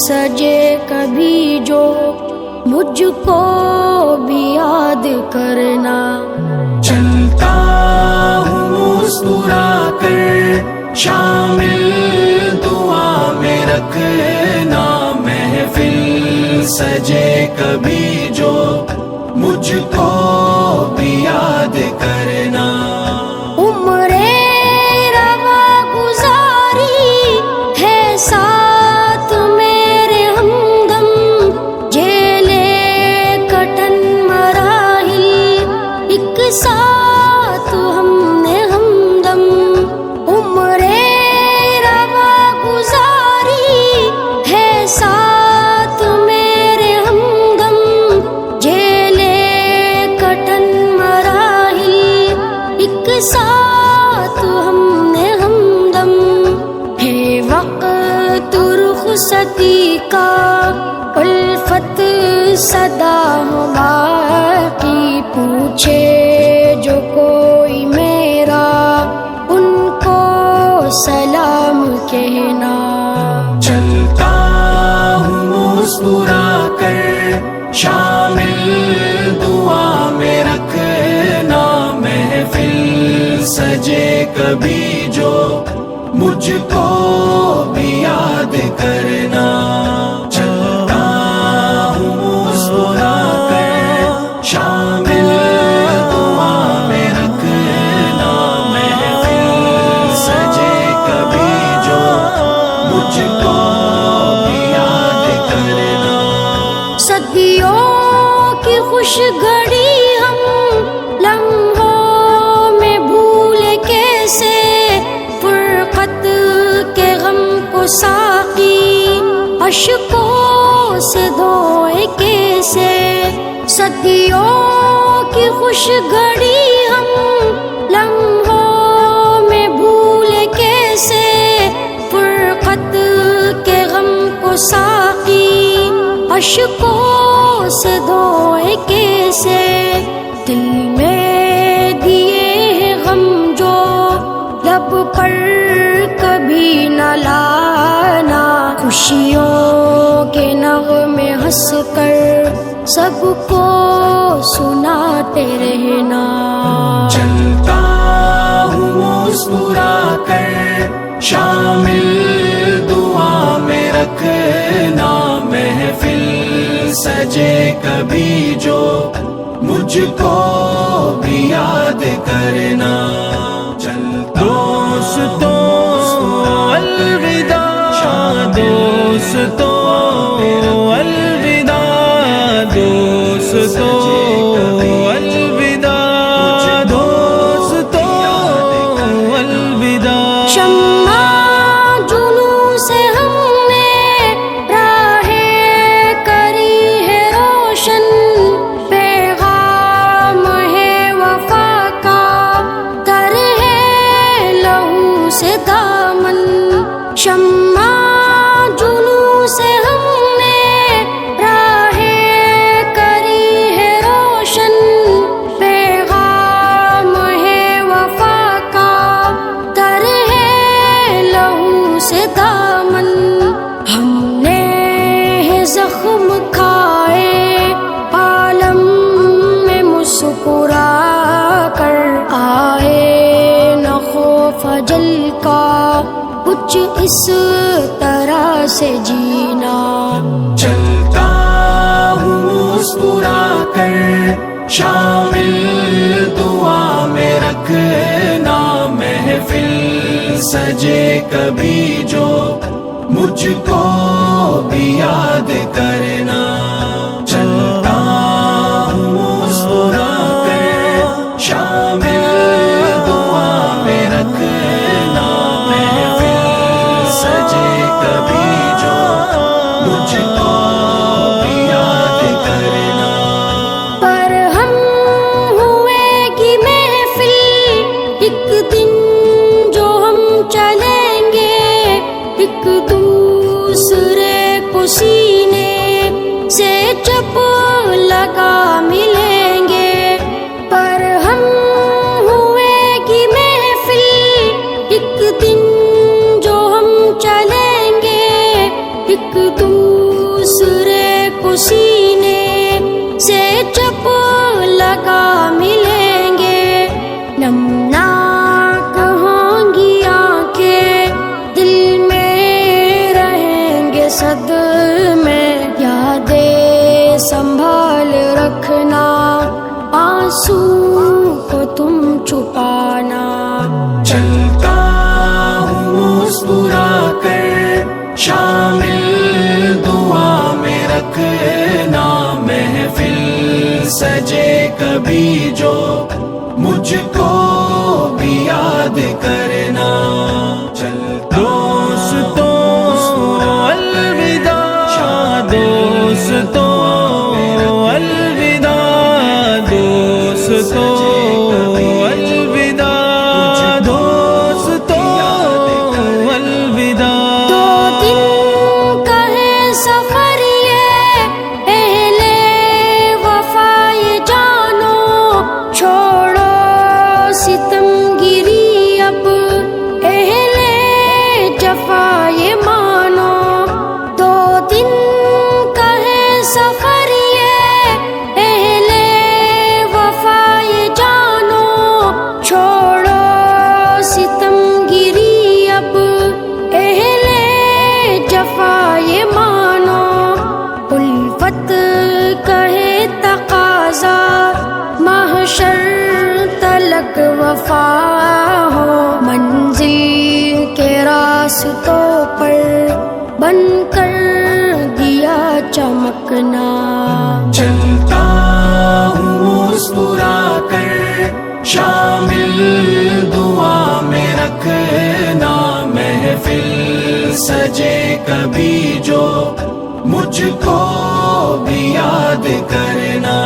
سجے کبھی جو مجھ کو بھی یاد کرنا. چلتا ہوں مسکرا کر شامل دعا میں رکھنا. محفل سجے کبھی جو مجھ کو بھی یاد کرنا. عمر روا گزاری ہے ساتھ میرے ہمدم. جیلے کٹن مراحل ایک ساتھ ہم نے ہمدم. عمر روا گزاری ہے ساتھ میرے ہمدم. جیلے کٹن مراحل ایک ساتھ ہم نے ہمدم. ہے وقت رخصتی کا الفت صدا ہو باقی. پوچھے جو کوئی میرا ان کو سلام کہنا. چلتا ہوں مسکرا کر شامل دعا میں رکھنا. محفل سجے کبھی جو مجھ کو بھی یاد کرنا. چلتا ہوں مسکرا کر شامل دعا میں رکھنا. محفل سجے کبھی جو مجھ کو بھی یاد کرنا. صدیوں کی خوش گھڑی ہم لمحوں میں بھولے کیسے. فرقت کے غم کو ساقی اشکوں سے دھوئے کیسے. صدیوں کی خوش گھڑی ہم لمحوں میں بھولے کیسے. فرقت کے غم کو ساقی اشکوں سے دھوئے کیسے. دل میں دیے غم جو لب پر کبھی نہ لانا. خوشیوں کے نغمے ہنس کر سب کو سناتے رہنا. چلتا ہوں مسکرا کر شامل دعا میں رکھنا. محفل سجے کبھی جو مجھ کو بھی یاد کرنا. دوستو الوداع، دوستو الوداع، دوستو الوداع، دوستو الوداع. شمع جنوں سے ہم نے راہیں کری ہے روشن. پیغام ہے وفا کا تر ہے لہو سے دامن. شمع جنوں سے ہم نے راہیں کری ہے روشن. پیغام ہے وفا کا تر ہے لہو سے دامن. ہم نے زخم کھائے عالم میں مسکرا کر. آئے نہ خوف اجل کا کچھ اس طرح سے جینا. چلتا ہوں مسکرا کر شامل دعا میں رکھنا. محفل سجے کبھی جو مجھ کو بھی یاد کرنا. چلتا ہوں مسکرا کر شامل دعا میں رکھنا. محفل سجے کبھی جو مجھ کو بھی یاد کرنا. پر ہم ہوئے گی محفل ایک دن جو ہم چلیں گے ایک دوسرے کو سینے کبھی جو مجھ کو بھی یاد کرنا. دوستوں الوداع، دوستوں الوداع، دوستوں الوداع، دوستوں الوداع. دو دن کا ہے سفر یہ اہل وفا یہ جانو، چھوڑو ستم گیری اب اہل جفا یہ مانو. دو دن کا ہے سفر یہ اہل وفا یہ جانو، چھوڑو ستم گیری اب اہل جفا یہ مانو. الفت کہے تقاضا محشر تلک وفا ہو، منزل کے راستوں پر بن کر دیا چمکنا. چلتا ہوں مسکرا کر شامل دعا میں رکھنا، محفل سجے کبھی جو مجھ کو بھی یاد کرنا.